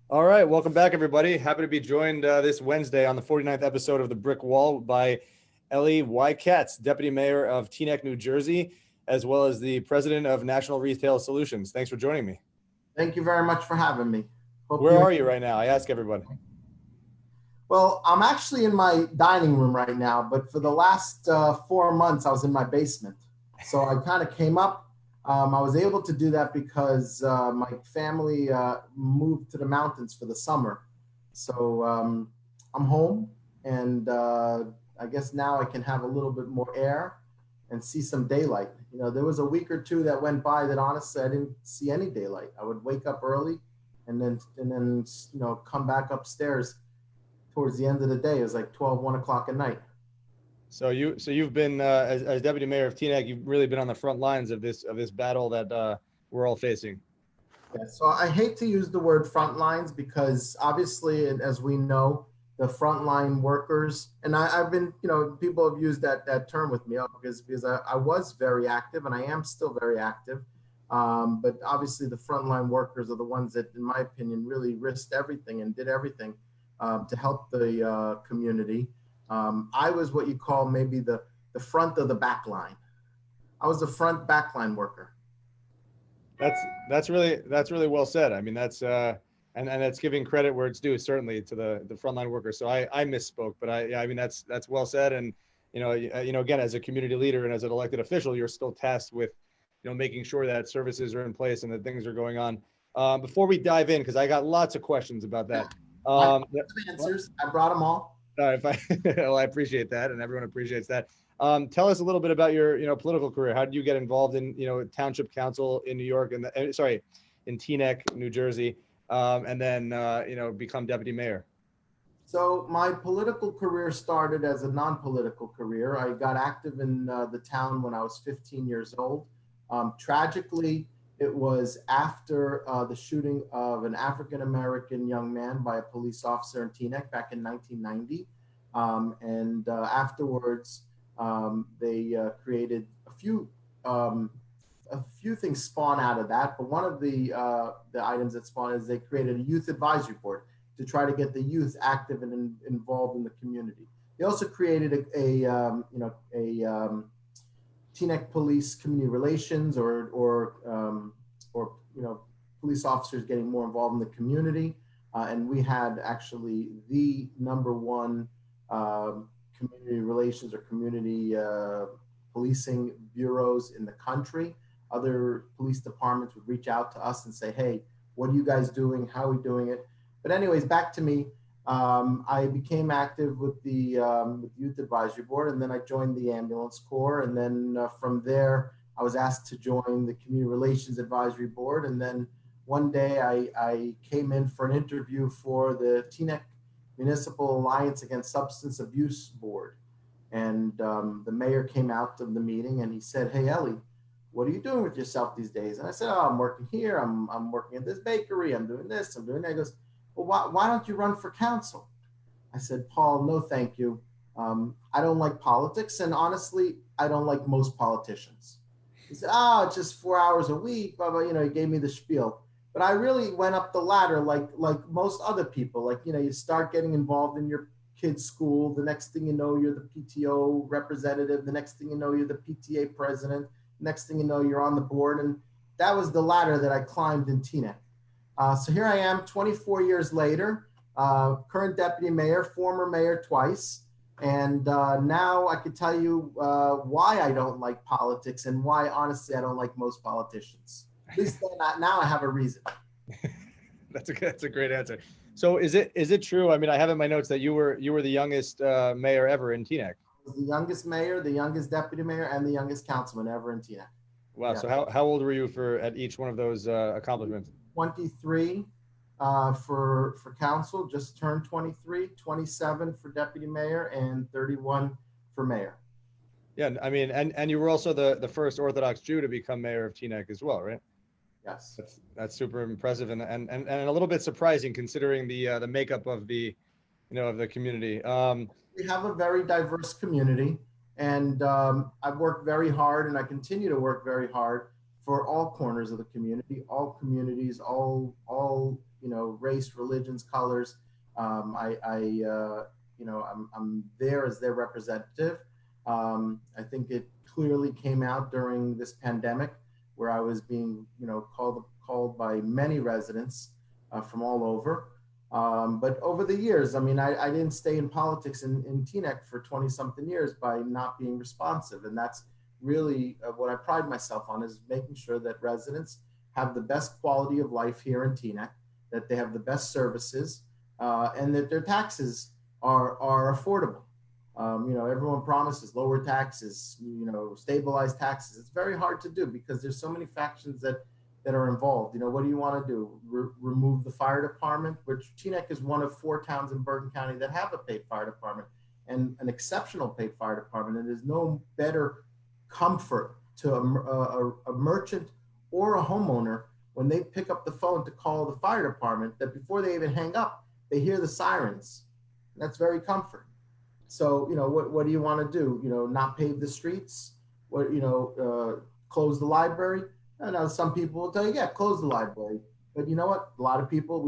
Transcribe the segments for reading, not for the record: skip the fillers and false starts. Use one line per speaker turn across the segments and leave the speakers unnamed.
All right, welcome back, everybody. Happy to be joined this Wednesday on the 49th episode of The Brick Wall by Elie Katz, Deputy Mayor of Teaneck, New Jersey, as well as the President of National Retail Solutions. Thanks for joining me.
Thank you very much for having me.
Where are you right now? I ask everyone.
Well, I'm actually in my dining room right now, but for the last 4 months, I was in my basement. So I kind of came up. I was able to do that because my family moved to the mountains for the summer. So I'm home, and I guess now I can have a little bit more air and see some daylight. You know, there was a week or two that went by that honestly I didn't see any daylight. I would wake up early and then come back upstairs towards the end of the day. It was like 1 o'clock at night.
So you've been as Deputy Mayor of Teaneck, you've really been on the front lines of this battle that we're all facing.
Yeah, so I hate to use the word front lines because obviously, as we know, the frontline workers, and I've been, people have used that term with me because I was very active and I am still very active. But obviously the frontline workers are the ones that, in my opinion, really risked everything and did everything to help the community. I was what you call maybe the front of the back line. I was the front backline worker.
That's really well said. I mean, that's and that's giving credit where it's due, certainly to the frontline workers. So I misspoke, but I mean that's well said. And again, as a community leader and as an elected official, you're still tasked with making sure that services are in place and that things are going on. Before we dive in, because I got lots of questions about that.
I have answers. I brought them all.
All right, well, I appreciate that, and everyone appreciates that. Tell us a little bit about your, political career. How did you get involved in, township council in New York and in Teaneck, New Jersey, and then, become deputy mayor?
So my political career started as a non-political career. I got active in the town when I was 15 years old. Tragically, it was after the shooting of an African-American young man by a police officer in Teaneck back in 1990. Afterwards, they created a few things spawn out of that. But one of the items that spawned is they created a youth advisory board to try to get the youth active and involved in the community. They also created a Teaneck Police Community Relations or police officers getting more involved in the community. And we had actually the number one community relations or community policing bureaus in the country. Other police departments would reach out to us and say, hey, what are you guys doing? How are we doing it? But anyways, back to me. I became active with the Youth Advisory Board, and then I joined the Ambulance Corps. And then from there, I was asked to join the Community Relations Advisory Board. And then one day I came in for an interview for the Teaneck Municipal Alliance Against Substance Abuse Board. And the mayor came out of the meeting and he said, hey, Elie, what are you doing with yourself these days? And I said, oh, I'm working here. I'm working at this bakery. I'm doing this. I'm doing that. He goes, well, why don't you run for council? I said, Paul, no, thank you. I don't like politics. And honestly, I don't like most politicians. He said, oh, it's just 4 hours a week. Blah, blah. He gave me the spiel. But I really went up the ladder like most other people. You start getting involved in your kid's school. The next thing you know, you're the PTO representative. The next thing you know, you're the PTA president. Next thing you know, you're on the board. And that was the ladder that I climbed in Teaneck. So here I am 24 years later, current deputy mayor, former mayor twice. And now I could tell you why I don't like politics and why, honestly, I don't like most politicians. At least now I have a reason.
That's a great answer. So is it true? I mean, I have in my notes that you were the youngest mayor ever in Teaneck.
I was the youngest mayor, the youngest deputy mayor, and the youngest councilman ever in Teaneck.
Wow. Yeah. So how old were you at each one of those accomplishments?
23 for council, just turned 23, 27 for deputy mayor, and 31 for mayor.
Yeah, I mean, and you were also the first Orthodox Jew to become mayor of Teaneck as well, right?
Yes.
That's super impressive and a little bit surprising considering the makeup of the community.
We have a very diverse community, and I've worked very hard, and I continue to work very hard for all corners of the community, all communities, all race, religions, colors. I'm there as their representative. I think it clearly came out during this pandemic where I was being, called by many residents from all over. But over the years, I mean, I didn't stay in politics in Teaneck for 20 something years by not being responsive. And that's really what I pride myself on, is making sure that residents have the best quality of life here in Teaneck, that they have the best services, and that their taxes are affordable. Everyone promises lower taxes, stabilized taxes. It's very hard to do because there's so many factions that are involved. What do you want to do? Remove the fire department, which Teaneck is one of 4 towns in Bergen County that have a paid fire department, and an exceptional paid fire department. And there's no better comfort to a merchant or a homeowner when they pick up the phone to call the fire department, that before they even hang up, they hear the sirens. That's very comforting. So, what do you want to do? Not pave the streets? Close the library? I know some people will tell you, yeah, close the library. But you know what? A lot of people,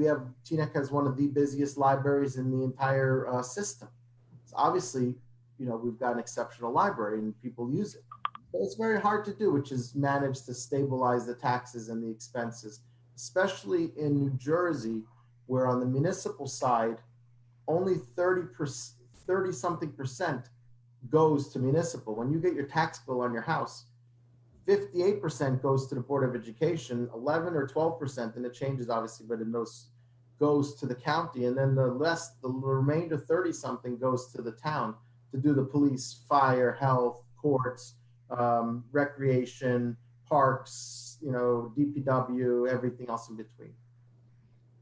Teaneck has one of the busiest libraries in the entire system. So obviously, we've got an exceptional library and people use it. But it's very hard to do, which is manage to stabilize the taxes and the expenses, especially in New Jersey, where on the municipal side, only 30 something percent goes to municipal. When you get your tax bill on your house, 58% goes to the Board of Education, 11 or 12%, and it changes obviously, but in those goes to the county. And then the remainder 30 something goes to the town to do the police, fire, health, courts, recreation, parks, DPW, everything else in between.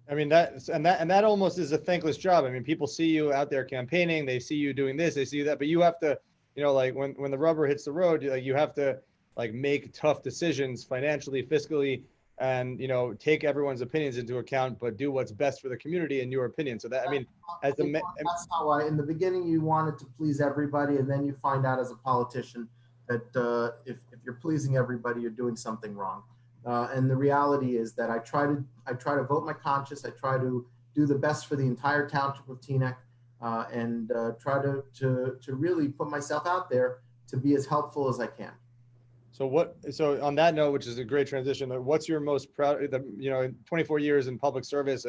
I mean, that almost is a thankless job. I mean, people see you out there campaigning, they see you doing this, they see that, but you have to, like when the rubber hits the road, you have to make tough decisions financially, fiscally, and take everyone's opinions into account, but do what's best for the community in your opinion. So that, I mean, that's
how in the beginning you wanted to please everybody, and then you find out as a politician that if you're pleasing everybody, you're doing something wrong. And the reality is that I try to vote my conscience. I try to do the best for the entire township of Teaneck, and try to really put myself out there to be as helpful as I can.
So on that note, which is a great transition, what's your most proud, 24 years in public service,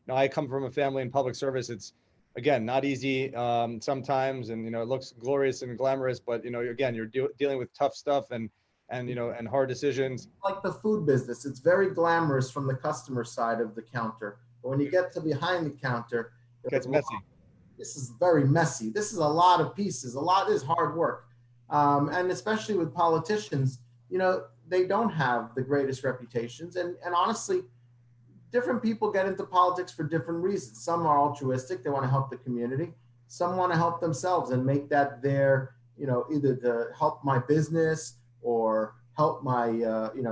I come from a family in public service. It's, again, not easy sometimes, and, it looks glorious and glamorous, but, again, you're dealing with tough stuff and hard decisions.
Like the food business, it's very glamorous from the customer side of the counter. But when you get to behind the counter,
it gets messy.
This is very messy. This is a lot of pieces. A lot is hard work. And especially with politicians, they don't have the greatest reputations. And honestly, different people get into politics for different reasons. Some are altruistic. They want to help the community. Some want to help themselves and make that their, either to help my business or help my,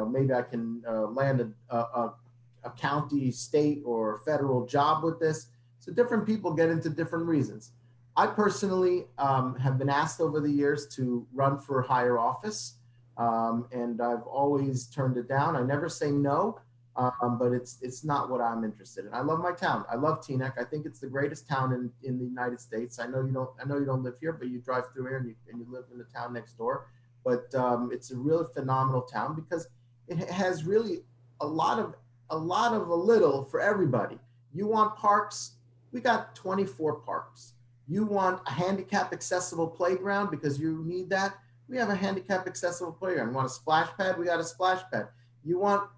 maybe I can land a county, state, or federal job with this. So different people get into different reasons. I personally have been asked over the years to run for higher office, and I've always turned it down. I never say no, but it's not what I'm interested in. I love my town. I love Teaneck. I think it's the greatest town in the United States. I know you don't live here, but you drive through here and you live in the town next door. But it's a really phenomenal town because it has really a lot of a little for everybody. You want parks? We got 24 parks. You want a handicap accessible playground because you need that? We have a handicap accessible playground. You want a splash pad? We got a splash pad. You want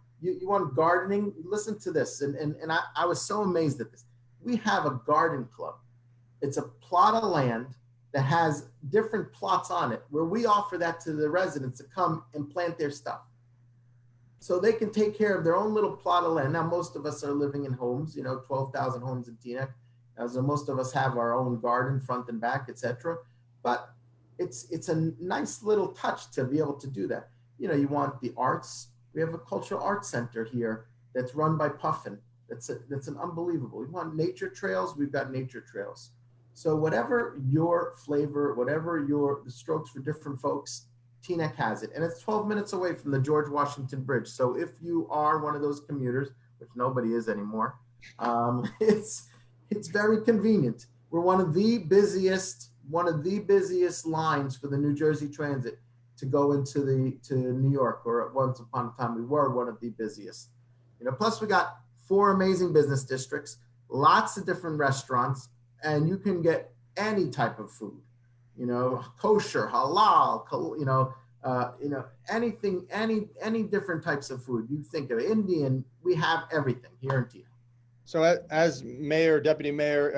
gardening? Listen to this. And I was so amazed at this. We have a garden club. It's a plot of land that has different plots on it where we offer that to the residents to come and plant their stuff. So they can take care of their own little plot of land. Now, most of us are living in homes, 12,000 homes in Teaneck. So most of us have our own garden, front and back, etc. But it's a nice little touch to be able to do that. You want the arts. We have a cultural arts center here that's run by Puffin. That's an unbelievable. You want nature trails? We've got nature trails. So whatever your flavor, whatever the strokes for different folks, Teaneck has it. And it's 12 minutes away from the George Washington Bridge. So if you are one of those commuters, which nobody is anymore, It's very convenient. We're one of the busiest lines for the New Jersey Transit to go to New York, or at once upon a time we were one of the busiest. Plus we got four amazing business districts, lots of different restaurants, and you can get any type of food. Kosher, halal, anything, any different types of food you think of. Indian, we have everything here in Teaneck.
So as mayor, deputy mayor,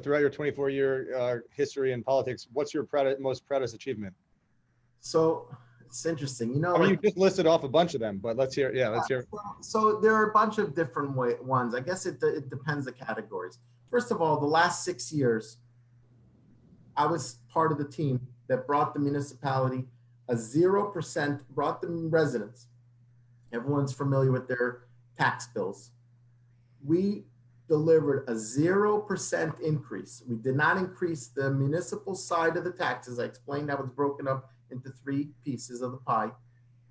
throughout your 24-year history in politics, what's your most proudest achievement?
So it's interesting,
I mean, you just listed off a bunch of them, but let's hear. Yeah, let's hear.
So there are a bunch of different ones. I guess it depends the categories. First of all, the last 6 years, I was part of the team that brought the municipality a 0%, brought the residents. Everyone's familiar with their tax bills. We delivered a 0% increase. We did not increase the municipal side of the taxes. I explained that was broken up into three pieces of the pie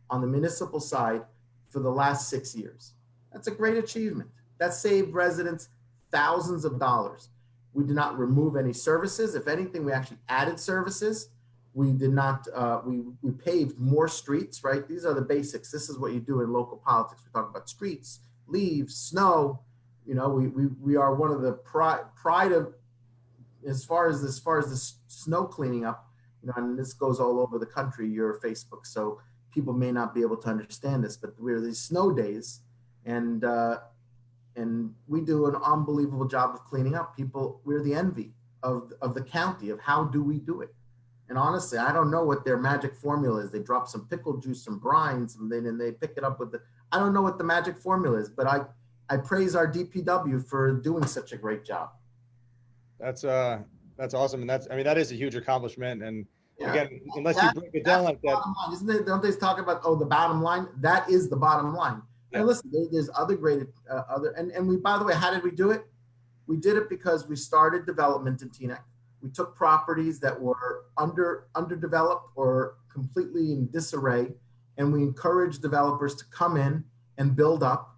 on the municipal side for the last 6 years. That's a great achievement. That saved residents thousands of dollars. We did not remove any services. If anything, we actually added services. We did not, we paved more streets, right? These are the basics. This is what you do in local politics. We talk about streets, leaves, snow. We are one of the pride of, as far as the snow cleaning up, and this goes all over the country, your Facebook. So people may not be able to understand this, but we're these snow days, and we do an unbelievable job of cleaning up. We're the envy of the county of how do we do it. And honestly, I don't know what their magic formula is. They drop some pickle juice, some brines, and then they pick it up with I don't know what the magic formula is, but I praise our DPW for doing such a great job.
That's awesome, and that is a huge accomplishment. And
yeah,
again, unless you break it down like that,
isn't it? Don't they talk about the bottom line? That is the bottom line. Yeah. And listen, there's other great and we, by the way, how did we do it? We did it because we started development in Teaneck. We took properties that were underdeveloped or completely in disarray, and we encouraged developers to come in and build up.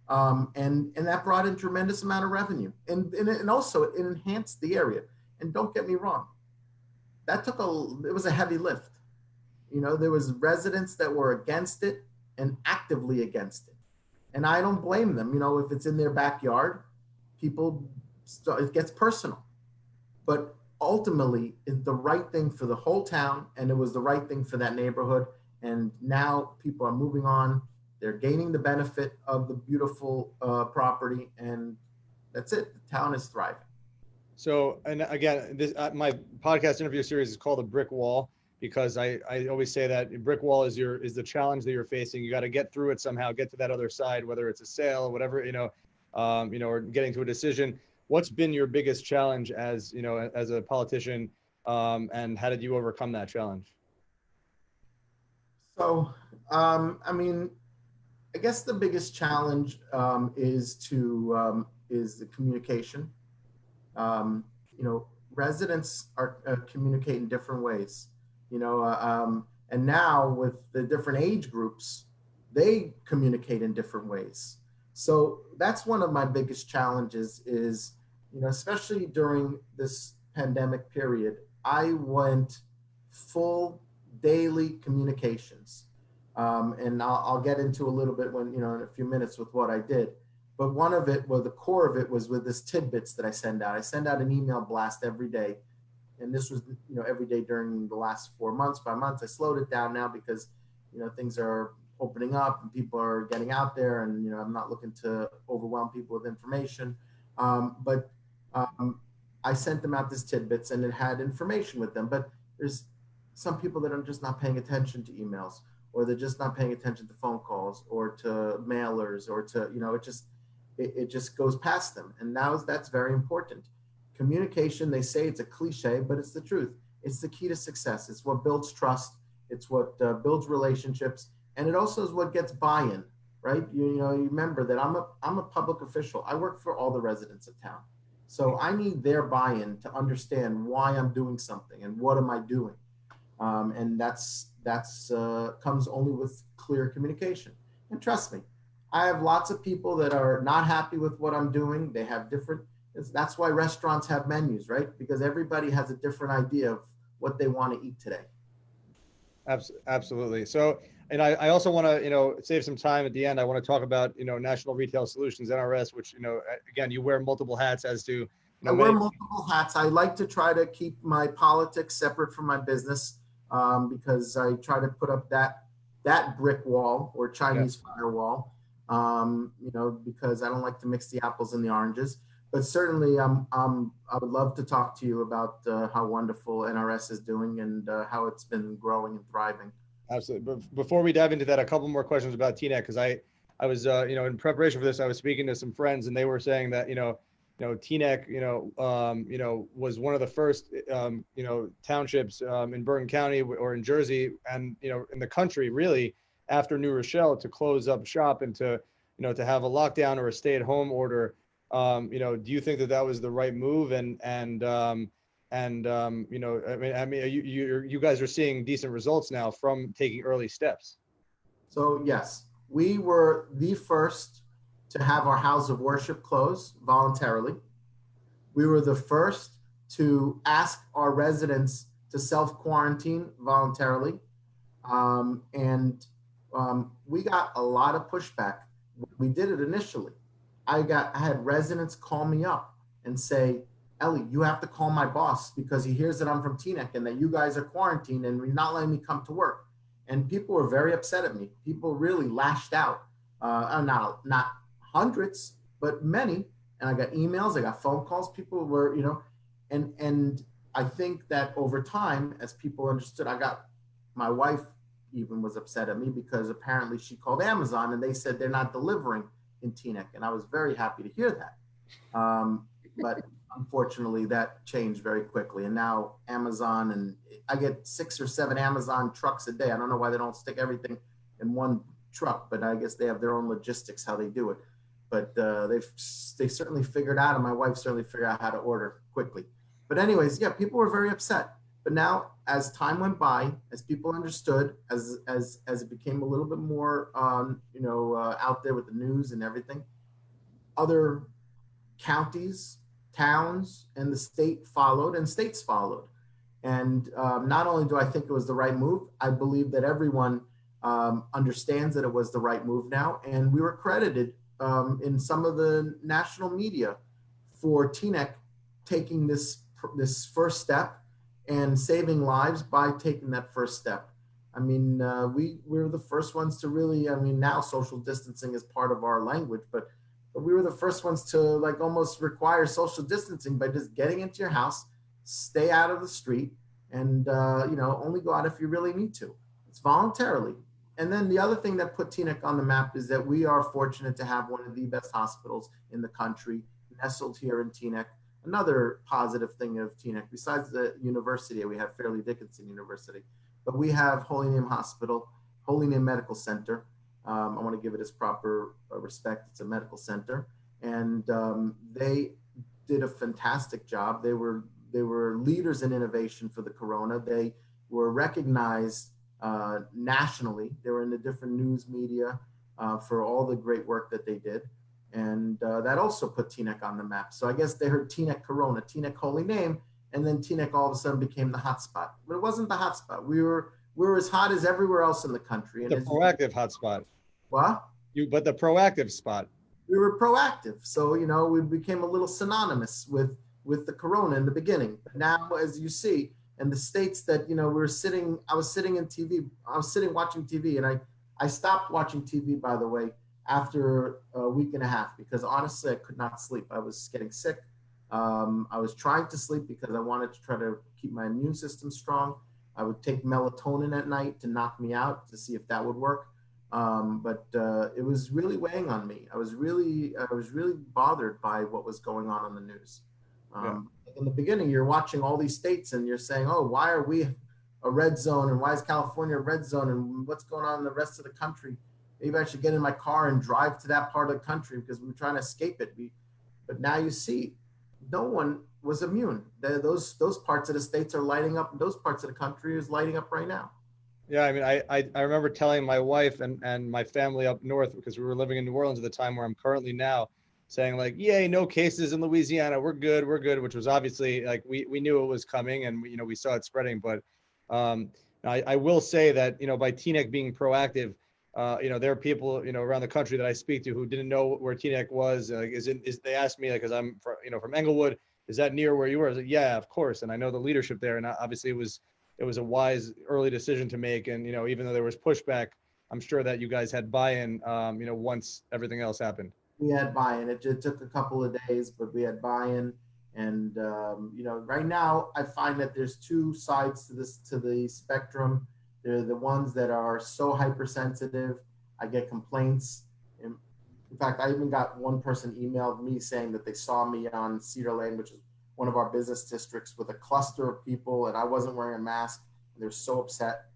And that brought in tremendous amount of revenue, and also it enhanced the area. And don't get me wrong, it was a heavy lift. There was residents that were against it and actively against it, and I don't blame them. If it's in their backyard, it gets personal, but ultimately it's the right thing for the whole town, and it was the right thing for that neighborhood. And now people are moving on. They're gaining the benefit of the beautiful property, and that's it. The town is thriving.
So, and again, this my podcast interview series is called A Brick Wall, because I always say that a brick wall is the challenge that you're facing. You got to get through it somehow, get to that other side, whether it's a sale or whatever, or getting to a decision. What's been your biggest challenge as a politician, and how did you overcome that challenge?
So, I guess the biggest challenge is the communication. Residents communicate in different ways. And now with the different age groups, they communicate in different ways. So that's one of my biggest challenges is, especially during this pandemic period, I went full daily communications. And I'll get into a little bit in a few minutes with what I did. But one of it, the core of it was with this tidbits that I send out. I send out an email blast every day. And this was, every day during the last 5 months. I slowed it down now because, things are opening up and people are getting out there, and, I'm not looking to overwhelm people with information. But I sent them out this tidbits, and it had information with them. But there's some people that are just not paying attention to emails, or they're just not paying attention to phone calls or to mailers, or to, it just goes past them. And now that's very important. Communication, they say it's a cliche, but it's the truth. It's the key to success. It's what builds trust. It's what builds relationships. And it also is what gets buy-in, right? You remember that I'm a public official. I work for all the residents of town. So I need their buy-in to understand why I'm doing something and what am I doing. And that's comes only with clear communication. And trust me, I have lots of people that are not happy with what I'm doing. They have different, that's why restaurants have menus, right? Because everybody has a different idea of what they want to eat today.
Absolutely. So, and I also want to, save some time at the end. I want to talk about, National Retail Solutions, NRS, which, again, you wear multiple hats as to,
I wear
many.
multiple hats. I like to try to keep my politics separate from my business, because I try to put up that brick wall or
Yeah,
Chinese firewall, because I don't like to mix the apples and the oranges. But certainly, I would love to talk to you about how wonderful NRS is doing and how it's been growing and thriving.
absolutely. But before we dive into that, a couple more questions about Teaneck, because I was, in preparation for this, I was speaking to some friends, and they were saying that, Teaneck, was one of the first, townships in Bergen County or in Jersey, and in the country, really, after New Rochelle, to close up shop and to, to have a lockdown or a stay-at-home order. Do you think that that was the right move? You guys are seeing decent results now from taking early steps.
So yes, we were the first to have our house of worship close voluntarily. We were the first to ask our residents to self-quarantine voluntarily. And we got a lot of pushback. We did it initially. I had residents call me up and say, Elie, you have to call my boss because he hears that I'm from Teaneck and that you guys are quarantined and you're not letting me come to work. And people were very upset at me. People really lashed out. Not hundreds, but many. And I got emails, I got phone calls. People were, and I think that over time, as people understood, my wife even was upset at me because apparently she called Amazon and they said they're not delivering in Teaneck. And I was very happy to hear that. But unfortunately, that changed very quickly. And now Amazon, and I get 6 or 7 Amazon trucks a day. I don't know why they don't stick everything in one truck, but I guess they have their own logistics, how they do it. But they certainly figured out, and my wife certainly figured out how to order quickly. But anyways, yeah, people were very upset. But now, as time went by, as people understood, as it became a little bit more, out there with the news and everything, other counties, towns, and the state followed, and states followed. And not only do I think it was the right move, I believe that everyone understands that it was the right move now. And we were credited in some of the national media for Teaneck taking this first step and saving lives by taking that first step. I mean, we were the first ones to really, now social distancing is part of our language, but we were the first ones to like almost require social distancing by just getting into your house, stay out of the street, and only go out if you really need to. It's voluntarily. And then the other thing that put Teaneck on the map is that we are fortunate to have one of the best hospitals in the country nestled here in Teaneck. Another positive thing of Teaneck, besides the university, we have Fairleigh Dickinson University, but we have Holy Name Hospital, Holy Name Medical Center. I want to give it its proper respect. It's a medical center, and they did a fantastic job. They were leaders in innovation for the corona. They were recognized nationally. They were in the different news media for all the great work that they did. And that also put Teaneck on the map. So I guess they heard Teaneck Corona, Teaneck Holy Name, and then Teaneck all of a sudden became the hotspot. But it wasn't the hotspot. We were as hot as everywhere else in the country. And
The proactive hotspot.
What?
But the proactive spot.
We were proactive. So, we became a little synonymous with the corona in the beginning. But now, as you see, and the states that, I was sitting watching TV, and I stopped watching TV, by the way, after a week and a half, because honestly, I could not sleep. I was getting sick. I was trying to sleep because I wanted to try to keep my immune system strong. I would take melatonin at night to knock me out to see if that would work. But it was really weighing on me. I was really bothered by what was going on the news. In the beginning, you're watching all these states and you're saying, oh, why are we a red zone? And why is California a red zone? And what's going on in the rest of the country? Maybe I should get in my car and drive to that part of the country because we're trying to escape it. But now you see, no one was immune. Those parts of the states are lighting up. Those parts of the country is lighting up right now.
Yeah, I mean, I remember telling my wife and my family up north, because we were living in New Orleans at the time where I'm currently now, saying like, yay, no cases in Louisiana, we're good, which was obviously like we knew it was coming, and we saw it spreading. But I will say that by Teaneck being proactive, there are people around the country that I speak to who didn't know where Teaneck was. They asked me, like, because I'm from Englewood, is that near where you were? I was like, yeah, of course, and I know the leadership there, and obviously it was a wise early decision to make. And, even though there was pushback, I'm sure that you guys had buy-in, once everything else happened.
We had buy-in. It took a couple of days, but we had buy-in. And, right now I find that there's two sides to the spectrum. They're the ones that are so hypersensitive. I get complaints. In fact, I even got one person emailed me saying that they saw me on Cedar Lane, which is one of our business districts, with a cluster of people, and I wasn't wearing a mask. And they're so upset.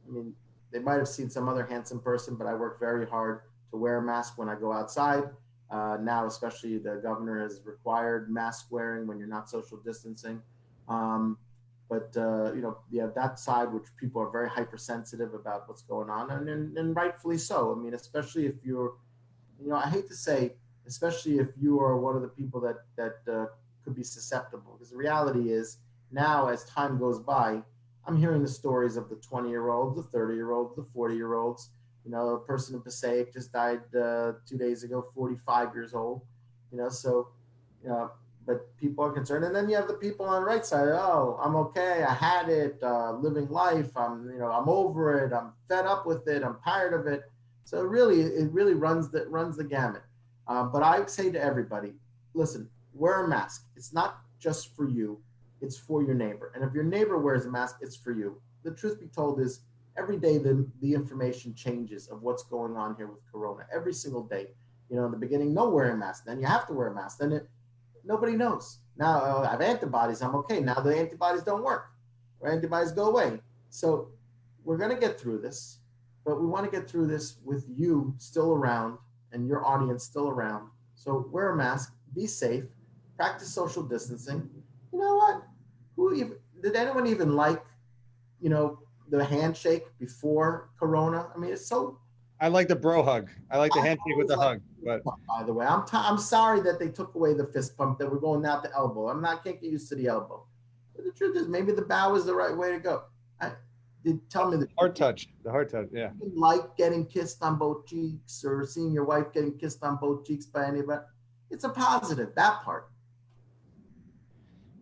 I mean, they might have seen some other handsome person, but I work very hard to wear a mask when I go outside. Now, especially, the governor has required mask wearing when you're not social distancing. You have that side, which people are very hypersensitive about what's going on, and rightfully so. I mean, especially if you're, I hate to say, especially if you are one of the people that could be susceptible, because the reality is now, as time goes by, I'm hearing the stories of the 20-year-olds, the 30-year-olds, the 40-year-olds. A person in Passaic just died 2 days ago, 45 years old. So, but people are concerned. And then you have the people on the right side. Oh, I'm okay. I had it. Living life. I'm over it. I'm fed up with it. I'm tired of it. So it really runs the gamut. But I say to everybody, listen, wear a mask. It's not just for you. It's for your neighbor. And if your neighbor wears a mask, it's for you. The truth be told is, every day the information changes of what's going on here with Corona. Every single day. In the beginning, no wearing a mask. Then you have to wear a mask. Then nobody knows. Now I have antibodies. I'm okay. Now the antibodies don't work. Or antibodies go away. So we're going to get through this. But we want to get through this with you still around and your audience still around. So wear a mask. Be safe. Practice social distancing. You know what? Did anyone even like, the handshake before Corona? I mean, it's so.
I like the bro hug. I like the handshake with the hug. But
by the way, I'm sorry that they took away the fist bump, that we're going now to elbow. Can't get used to the elbow. But the truth is, maybe the bow is the right way to go. Tell me the
heart touch. The heart touch. Yeah.
You like getting kissed on both cheeks, or seeing your wife getting kissed on both cheeks by anybody? It's a positive, that part.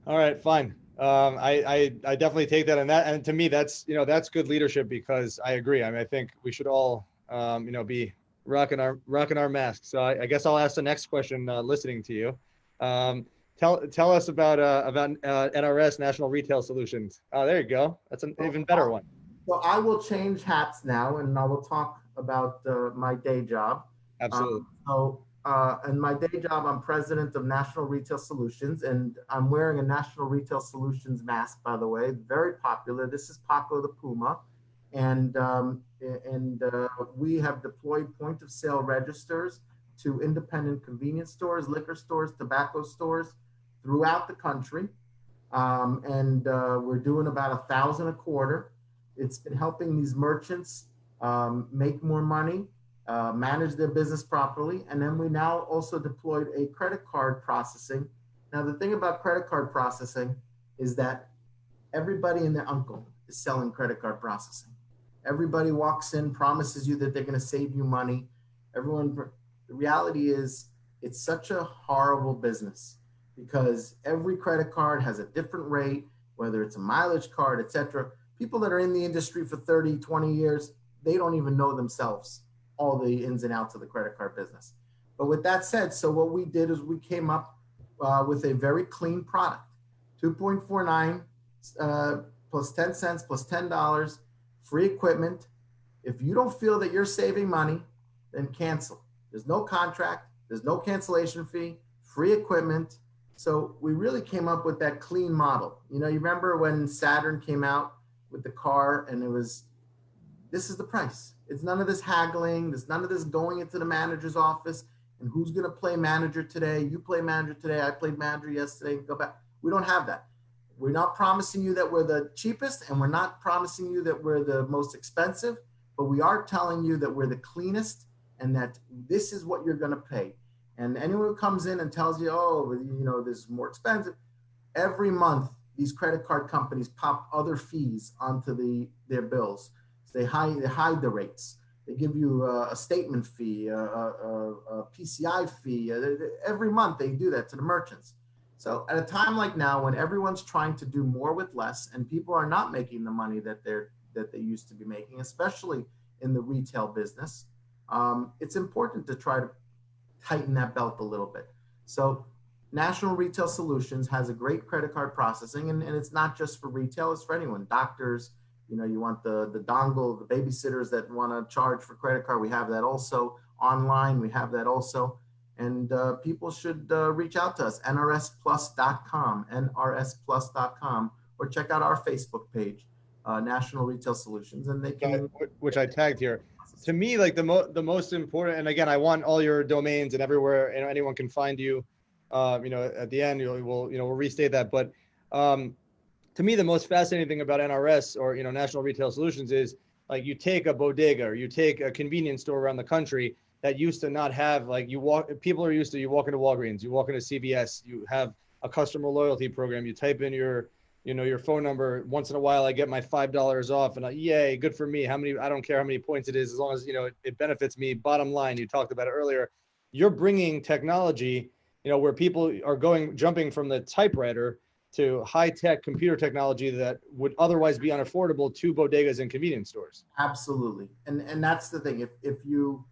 All right, fine. I definitely take that, and to me that's good leadership, because I agree. I mean, I think we should all be rocking our masks. So I guess I'll ask the next question, listening to you. Tell us about NRS, National Retail Solutions. Oh, there you go. That's an even better one.
So I will change hats now, and I will talk about my day job.
Absolutely.
In my day job, I'm president of National Retail Solutions, and I'm wearing a National Retail Solutions mask, by the way, very popular. This is Paco the Puma. And we have deployed point of sale registers to independent convenience stores, liquor stores, tobacco stores throughout the country. We're doing about 1,000 a quarter. It's been helping these merchants make more money, manage their business properly. And then we now also deployed a credit card processing. Now, the thing about credit card processing is that everybody and their uncle is selling credit card processing. Everybody walks in, promises you that they're going to save you money. The reality is, it's such a horrible business, because every credit card has a different rate, whether it's a mileage card, etc. People that are in the industry for 30, 20 years, they don't even know themselves all the ins and outs of the credit card business. But with that said, so what we did is we came up with a very clean product, 2.49 plus 10 cents plus $10, free equipment. If you don't feel that you're saving money, then cancel. There's no contract, there's no cancellation fee, free equipment. So we really came up with that clean model. You remember when Saturn came out with the car, and this is the price. It's none of this haggling. There's none of this going into the manager's office and who's going to play manager today. You play manager today. I played manager yesterday. Go back. We don't have that. We're not promising you that we're the cheapest, and we're not promising you that we're the most expensive, but we are telling you that we're the cleanest and that this is what you're going to pay. And anyone who comes in and tells you, oh, this is more expensive, every month these credit card companies pop other fees onto their bills. So they hide the rates. They give you a statement fee, a PCI fee. Every month they do that to the merchants. So at a time like now, when everyone's trying to do more with less, and people are not making the money that they used to be making, especially in the retail business, it's important to try to tighten that belt a little bit. So National Retail Solutions has a great credit card processing, and it's not just for retail, it's for anyone. Doctors, you want the dongle, the babysitters that want to charge for credit card, we have that also. Online, we have that also. And people should reach out to us, nrsplus.com, nrsplus.com, or check out our Facebook page, National Retail Solutions, and they can.
Which I tagged here. To me, like the most important, and again, I want all your domains and everywhere, anyone can find you. At the end, we'll restate that. But to me, the most fascinating thing about NRS or National Retail Solutions is like you take a bodega or you take a convenience store around the country that used to not have, like, people are used to, you walk into Walgreens, you walk into CVS, you have a customer loyalty program, you type in your phone number. Once in a while I get my $5 off, and yay, good for me. I don't care how many points it is, as long as it benefits me. Bottom line, you talked about it earlier, you're bringing technology where people are jumping from the typewriter to high-tech computer technology that would otherwise be unaffordable to bodegas and convenience stores.
Absolutely. And that's the thing. If you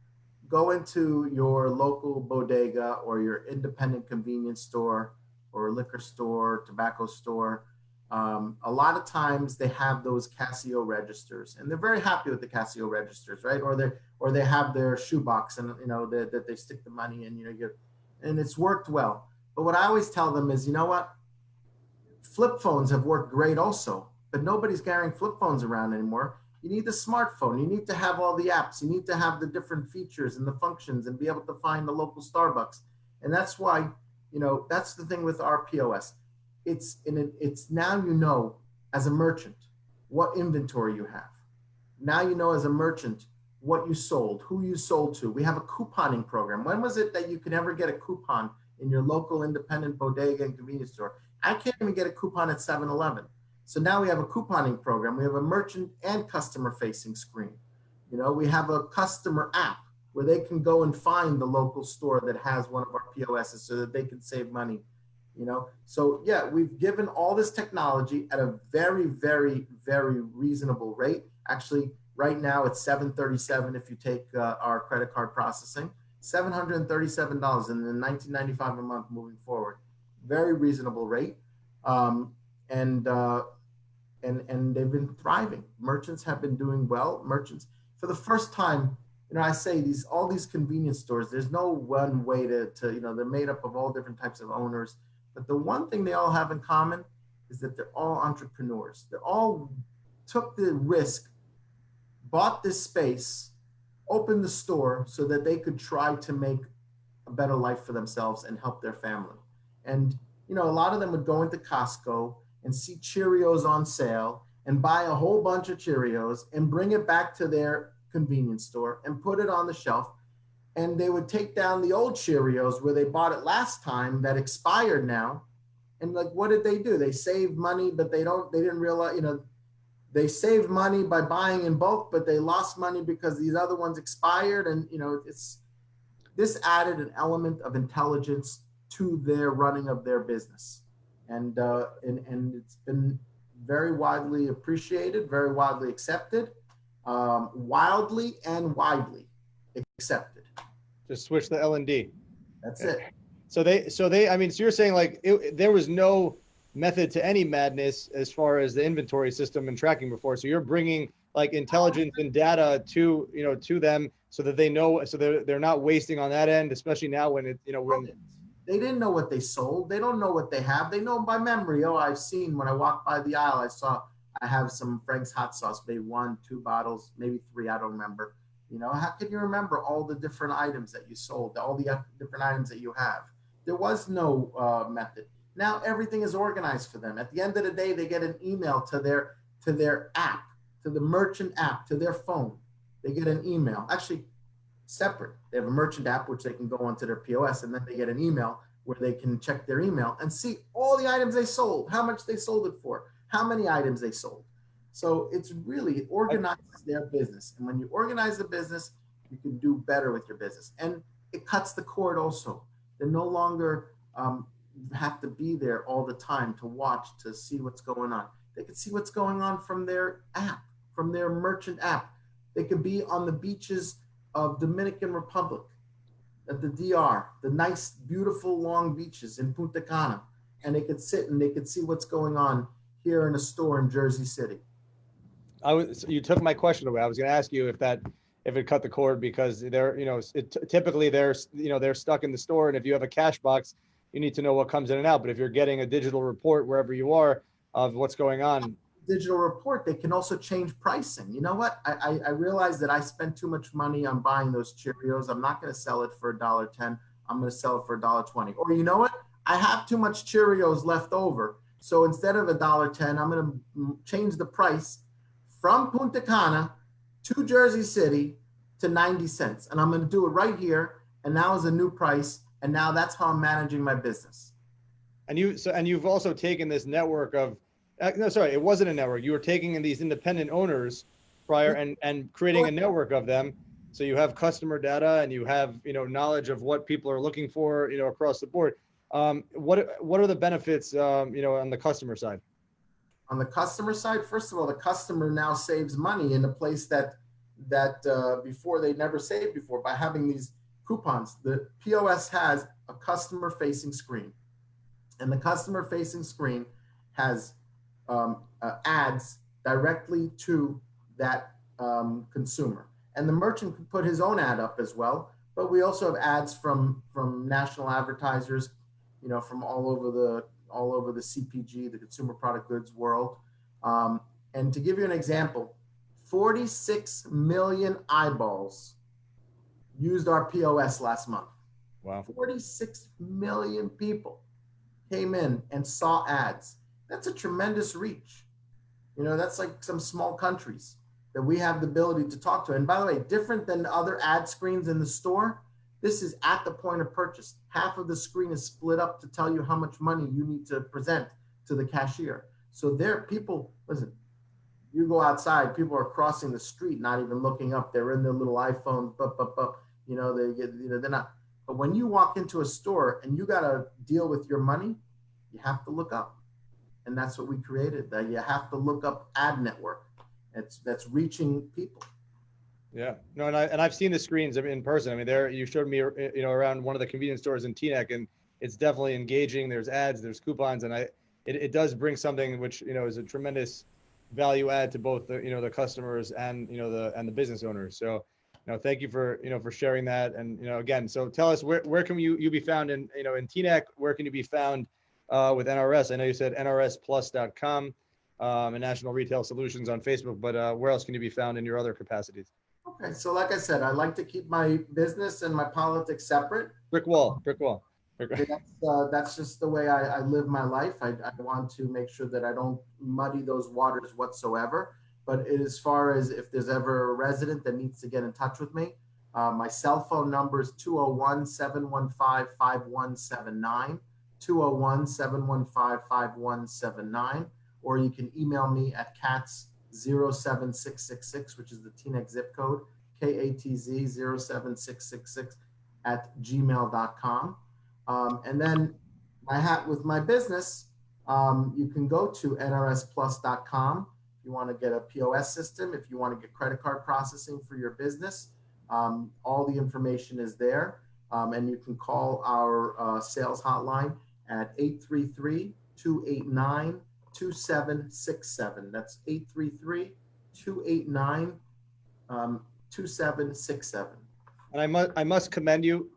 go into your local bodega or your independent convenience store or liquor store, tobacco store, a lot of times they have those Casio registers, and they're very happy with the Casio registers, right? Or they have their shoebox, and that they stick the money in, and it's worked well. But what I always tell them is, what? Flip phones have worked great also, but nobody's carrying flip phones around anymore. You need the smartphone. You need to have all the apps. You need to have the different features and the functions and be able to find the local Starbucks. And that's why, that's the thing with our POS. It's now, as a merchant, what inventory you have. Now as a merchant what you sold, who you sold to. We have a couponing program. When was it that you could ever get a coupon in your local independent bodega and convenience store? I can't even get a coupon at 7-Eleven. So now we have a couponing program. We have a merchant and customer facing screen. We have a customer app where they can go and find the local store that has one of our POSs so that they can save money. So yeah, we've given all this technology at a very, very, very reasonable rate. Actually, right now it's $737 if you take our credit card processing, $737 and then $19.95 a month moving forward. Very reasonable rate, and they've been thriving. Merchants have been doing well. Merchants, for the first time, I say all these convenience stores. There's no one way to they're made up of all different types of owners. But the one thing they all have in common is that they're all entrepreneurs. They all took the risk, bought this space, opened the store so that they could try to make a better life for themselves and help their family. And, a lot of them would go into Costco and see Cheerios on sale and buy a whole bunch of Cheerios and bring it back to their convenience store and put it on the shelf. And they would take down the old Cheerios where they bought it last time that expired now. And what did they do? They saved money, but they didn't realize, they saved money by buying in bulk, but they lost money because these other ones expired. And, this added an element of intelligence to their running of their business. And it's been very widely appreciated, very widely accepted, wildly and widely accepted.
Just switch the L&D.
That's it.
So you're saying there was no method to any madness as far as the inventory system and tracking before. So you're bringing intelligence and data to them so that they know, so they're not wasting on that end, especially now when
they didn't know what they sold. They don't know what they have. They know by memory. Oh, I've seen when I walked by the aisle, I have some Frank's hot sauce, maybe 1, 2 bottles, maybe 3. I don't remember. How can you remember all the different items that you sold, all the different items that you have? There was no method. Now everything is organized for them. At the end of the day, they get an email to their app, to the merchant app, to their phone. They get an email, actually separate. They have a merchant app, which they can go onto their POS, and then they get an email where they can check their email and see all the items they sold, how much they sold it for, how many items they sold. So it's really, it organizes their business. And when you organize the business, you can do better with your business. And it cuts the cord also. They no longer have to be there all the time to watch, to see what's going on. They can see what's going on from their app, from their merchant app. They could be on the beaches of Dominican Republic, at the DR, the nice, beautiful, long beaches in Punta Cana. And they could sit and they could see what's going on here in a store in Jersey City.
You took my question away. I was going to ask you if it cut the cord, because typically they're stuck in the store, and if you have a cash box, you need to know what comes in and out. But if you're getting a digital report wherever you are of what's going on,
digital report, they can also change pricing. You know what? I realized that I spent too much money on buying those Cheerios. I'm not going to sell it for $1.10. I'm going to sell it for $1.20. Or you know what? I have too much Cheerios left over. So instead of $1.10, I'm going to change the price from Punta Cana to Jersey City to 90 cents. And I'm going to do it right here. And now is a new price. And now that's how I'm managing my business.
And you've also taken this network of, no, sorry, it wasn't a network. You were taking in these independent owners prior and creating a network of them. So you have customer data and you have, knowledge of what people are looking for, across the board. What are the benefits, on the customer side?
On the customer side, first of all, the customer now saves money in a place that before they never saved before by having these coupons. The POS has a customer-facing screen, and the customer-facing screen has ads directly to that consumer. And the merchant can put his own ad up as well, but we also have ads from national advertisers, from all over the CPG, the consumer product goods world. And to give you an example, 46 million eyeballs used our POS last month.
Wow.
46 million people came in and saw ads. That's a tremendous reach. That's like some small countries that we have the ability to talk to. And by the way, different than other ad screens in the store, this is at the point of purchase. Half of the screen is split up to tell you how much money you need to present to the cashier. So people, listen, you go outside, people are crossing the street, not even looking up. They're in their little iPhones, they're not. But when you walk into a store and you got to deal with your money, you have to look up. And that's what we created. That you have to look up ad network. That's reaching people.
Yeah, no, and I've seen the screens in person. I mean, you showed me, around one of the convenience stores in Teaneck, and it's definitely engaging. There's ads, there's coupons, and it does bring something which is a tremendous value add to both the customers and the business owners. So, thank you for for sharing that. And again, so tell us where can you be found in in Teaneck? Where can you be found with NRS? I know you said nrsplus.com and National Retail Solutions on Facebook, but where else can you be found in your other capacities?
Okay, so like I said, I like to keep my business and my politics separate.
Brick wall.
That's just the way I live my life. I want to make sure that I don't muddy those waters whatsoever. But as far as if there's ever a resident that needs to get in touch with me, my cell phone number is 201-715-5179, 201-715-5179, or you can email me at Katz07666, which is the Teaneck zip code, KATZ07666 @gmail.com. And then with my business, you can go to nrsplus.com if you want to get a POS system, if you want to get credit card processing for your business. All the information is there. And you can call our sales hotline at 833-289-2767. That's 833-289-2767.
And I must commend you.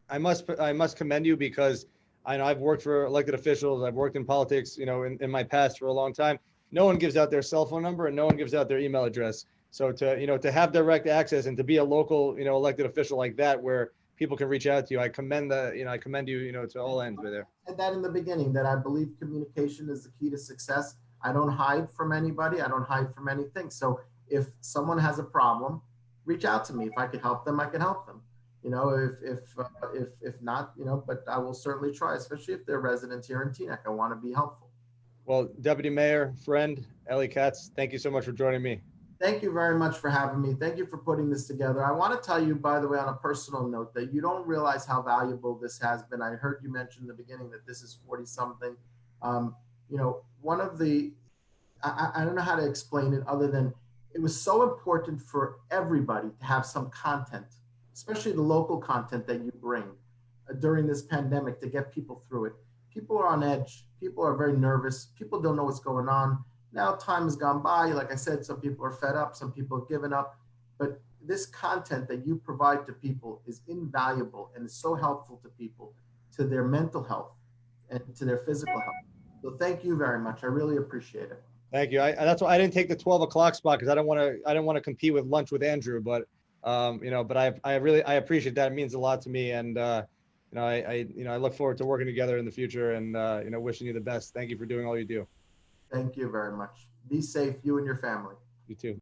I must commend you because I know I've worked for elected officials. I've worked in politics, in my past for a long time. No one gives out their cell phone number and no one gives out their email address. So to have direct access and to be a local, elected official like that, where people can reach out to you. I commend I commend you, to all ends with there.
I said that in the beginning, that I believe communication is the key to success. I don't hide from anybody. I don't hide from anything. So if someone has a problem, reach out to me. If I could help them, I can help them. If not, but I will certainly try, especially if they're residents here in Teaneck. I want to be helpful.
Well, Deputy Mayor, friend, Elie Katz, thank you so much for joining me.
Thank you very much for having me. Thank you for putting this together. I want to tell you, by the way, on a personal note, that you don't realize how valuable this has been. I heard you mention in the beginning that this is 40 something. One of the, I don't know how to explain it other than it was so important for everybody to have some content, especially the local content that you bring during this pandemic to get people through it. People are on edge. People are very nervous. People don't know what's going on. Now time has gone by. Like I said, some people are fed up. Some people have given up. But this content that you provide to people is invaluable and is so helpful to people, to their mental health and to their physical health. So thank you very much. I really appreciate it.
Thank you. That's why I didn't take the 12 o'clock spot, because I don't want to compete with lunch with Andrew. But but I appreciate that. It means a lot to me, and I look forward to working together in the future, and wishing you the best. Thank you for doing all you do.
Thank you very much. Be safe, you and your family.
You too.